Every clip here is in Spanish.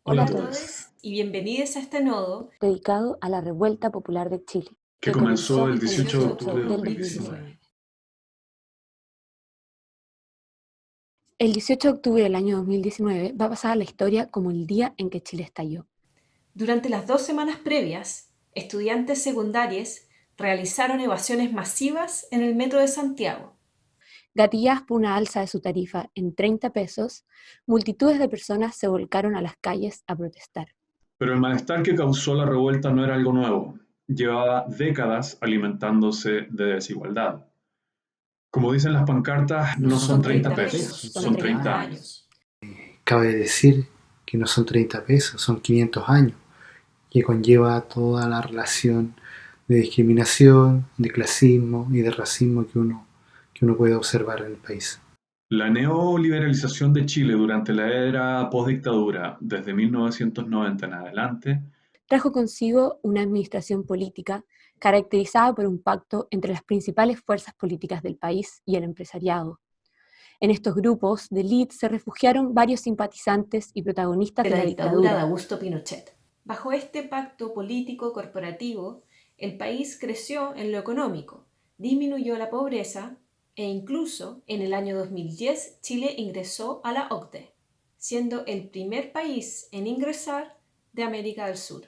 Hola Hola a a todos todos y bienvenidos a este nodo dedicado a la Revuelta Popular de Chile, que que comenzó comenzó el el 18 de 18 octubre de del 2019. 2019. El 18 de octubre del año 2019 va a pasar a la historia como el día en que Chile estalló. Durante las 2 semanas previas, estudiantes secundarios realizaron evasiones masivas en el metro de Santiago. Gatilladas por una alza de su tarifa en 30 pesos, multitudes de personas se volcaron a las calles a protestar. Pero el malestar que causó la revuelta no era algo nuevo. Llevaba décadas alimentándose de desigualdad. Como dicen las pancartas, no son 30 pesos, son 30 años. Cabe decir que no son 30 pesos, son 500 años, que conlleva toda la relación de discriminación, de clasismo y de racismo que uno puede observar en el país. La neoliberalización de Chile durante la era postdictadura, desde 1990 en adelante, Trajo consigo una administración política caracterizada por un pacto entre las principales fuerzas políticas del país y el empresariado. En estos grupos de élite se refugiaron varios simpatizantes y protagonistas De de la la dictadura de dictadura. Augusto Pinochet. Bajo este pacto político corporativo, el país creció en lo económico, disminuyó la pobreza e incluso en el año 2010 Chile ingresó a la OCDE, siendo el primer país en ingresar de América del Sur.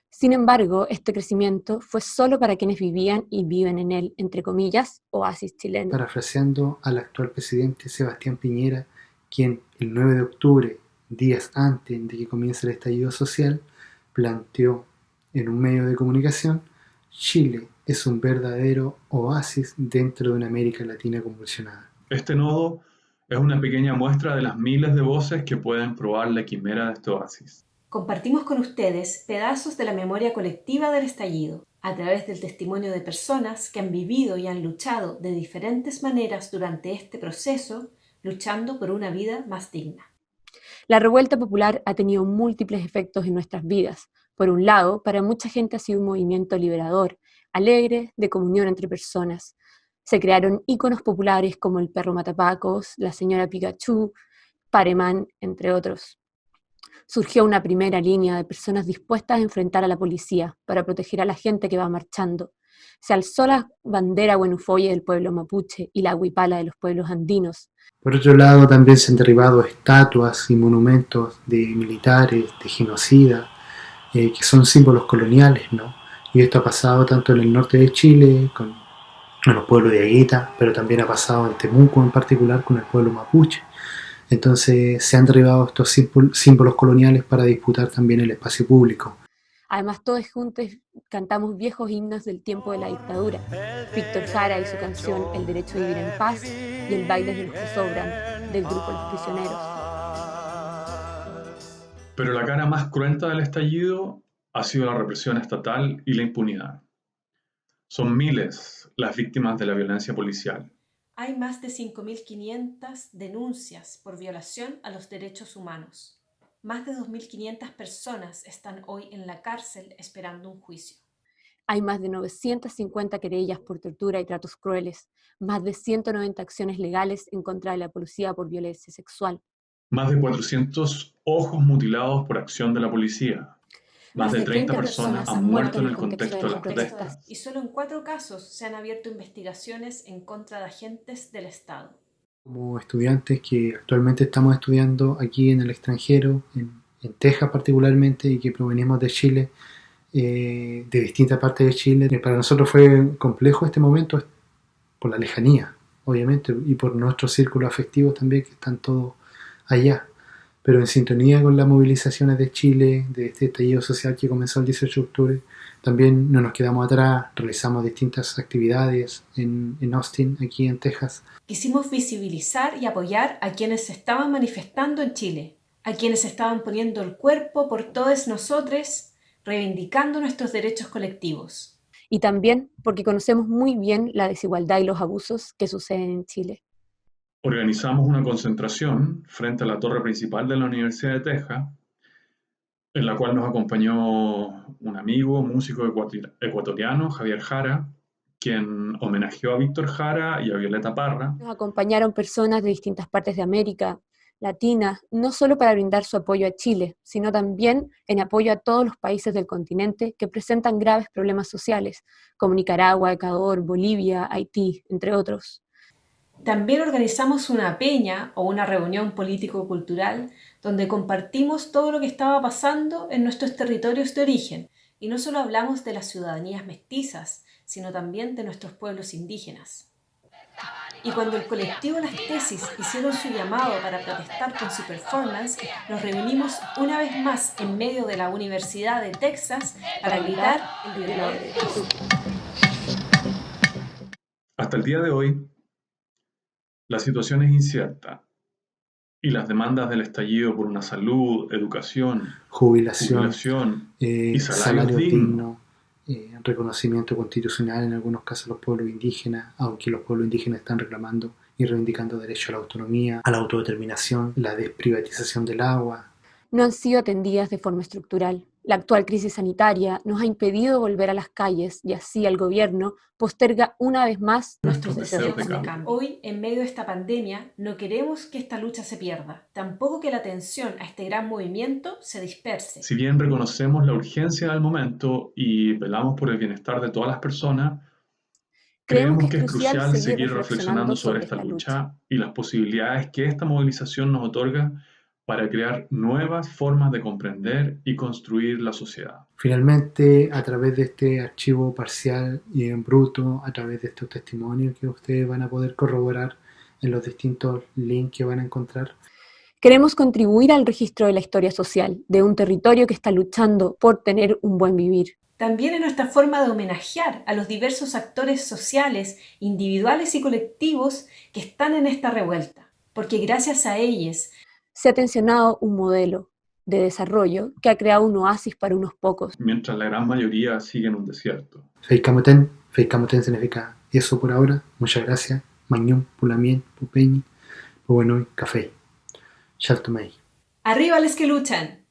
Sin embargo, este crecimiento fue solo para quienes vivían y viven en el, entre comillas, oasis chileno. Parafraseando al actual presidente Sebastián Piñera, quien el 9 de octubre, días antes de que comience el estallido social, planteó en un medio de comunicación: Chile es un verdadero oasis dentro de una América Latina convulsionada. este nodo es una pequeña muestra de las miles de voces que pueden probar la quimera de este oasis. Compartimos con ustedes pedazos de la memoria colectiva del estallido, a través del testimonio de personas que han vivido y han luchado de diferentes maneras durante este proceso, luchando por una vida más digna. La revuelta popular ha tenido múltiples efectos en nuestras vidas. Por un lado, para mucha gente ha sido un movimiento liberador, alegre, de comunión entre personas. Se crearon íconos populares como el perro Matapacos, la señora Pikachu, Pareman, entre otros. Surgió una primera línea de personas dispuestas a enfrentar a la policía para proteger a la gente que va marchando. Se alzó la bandera huenufoye del pueblo mapuche y la huipala de los pueblos andinos. Por otro lado, también se han derribado estatuas y monumentos de militares, de genocidas, que son símbolos coloniales, ¿no? Y esto ha pasado tanto en el norte de Chile, con los pueblos de Aguita, pero también ha pasado en Temuco en particular con el pueblo mapuche. Entonces se han derribado estos símbolos coloniales para disputar también el espacio público. Además, todos juntos cantamos viejos himnos del tiempo de la dictadura. Víctor Jara y su canción El derecho a vivir en paz y el baile de los que sobran del grupo Los Prisioneros. Pero la cara más cruenta del estallido ha sido la represión estatal y la impunidad. Son miles las víctimas de la violencia policial. Hay más de 5.500 denuncias por violación a los derechos humanos. Más de 2.500 personas están hoy en la cárcel esperando un juicio. Hay más de 950 querellas por tortura y tratos crueles, más de 190 acciones legales en contra de la policía por violencia sexual. Más de 400 ojos mutilados por acción de la policía. Más de 30 personas han muerto en el contexto de las protestas. Y solo en 4 casos se han abierto investigaciones en contra de agentes del Estado. Como estudiantes que actualmente estamos estudiando aquí en el extranjero, en Texas particularmente, y que provenimos de Chile, de distintas partes de Chile, para nosotros fue complejo este momento por la lejanía, obviamente, y por nuestros círculos afectivos también, que están todos allá. Pero en sintonía con las movilizaciones de Chile, de este estallido social que comenzó el 18 de octubre, también no nos quedamos atrás, realizamos distintas actividades en Austin, aquí en Texas. Quisimos visibilizar y apoyar a quienes se estaban manifestando en Chile, a quienes estaban poniendo el cuerpo por todos nosotros, reivindicando nuestros derechos colectivos. Y también porque conocemos muy bien la desigualdad y los abusos que suceden en Chile. Organizamos una concentración frente a la torre principal de la Universidad de Texas, en la cual nos acompañó un amigo, músico ecuatoriano, Javier Jara, quien homenajeó a Víctor Jara y a Violeta Parra. Nos acompañaron personas de distintas partes de América, latina, no solo para brindar su apoyo a Chile, sino también en apoyo a todos los países del continente que presentan graves problemas sociales, como Nicaragua, Ecuador, Bolivia, Haití, entre otros. También organizamos una peña o una reunión político-cultural donde compartimos todo lo que estaba pasando en nuestros territorios de origen, y no solo hablamos de las ciudadanías mestizas, sino también de nuestros pueblos indígenas. Y cuando el colectivo Las Tesis hicieron su llamado para protestar con su performance, nos reunimos una vez más en medio de la Universidad de Texas para gritar el violador de Jesús. Hasta el día de hoy, la situación es incierta y las demandas del estallido por una salud, educación, jubilación, y salarios salario dignos, digno, reconocimiento constitucional en algunos casos a los pueblos indígenas, aunque los pueblos indígenas están reclamando y reivindicando derecho a la autonomía, a la autodeterminación, la desprivatización del agua. No han sido atendidas de forma estructural. La actual crisis sanitaria nos ha impedido volver a las calles y así el gobierno posterga una vez más nuestros deseos de cambio. Hoy, en medio de esta pandemia, no queremos que esta lucha se pierda, tampoco que la atención a este gran movimiento se disperse. Si bien reconocemos la urgencia del momento y velamos por el bienestar de todas las personas, creemos que es crucial seguir reflexionando sobre esta lucha y las posibilidades que esta movilización nos otorga para crear nuevas formas de comprender y construir la sociedad. Finalmente, a través de este archivo parcial y en bruto, a través de estos testimonios que ustedes van a poder corroborar en los distintos links que van a encontrar, queremos contribuir al registro de la historia social de un territorio que está luchando por tener un buen vivir. También es nuestra forma de homenajear a los diversos actores sociales, individuales y colectivos que están en esta revuelta, porque gracias a ellos se ha tensionado un modelo de desarrollo que ha creado un oasis para unos pocos, mientras la gran mayoría sigue en un desierto. Feikamoten significa eso por ahora. Muchas gracias. Mañón, Pulamien, Pupeñi, Pubuenoy, Café. Shaltomei. ¡Arriba los que luchan!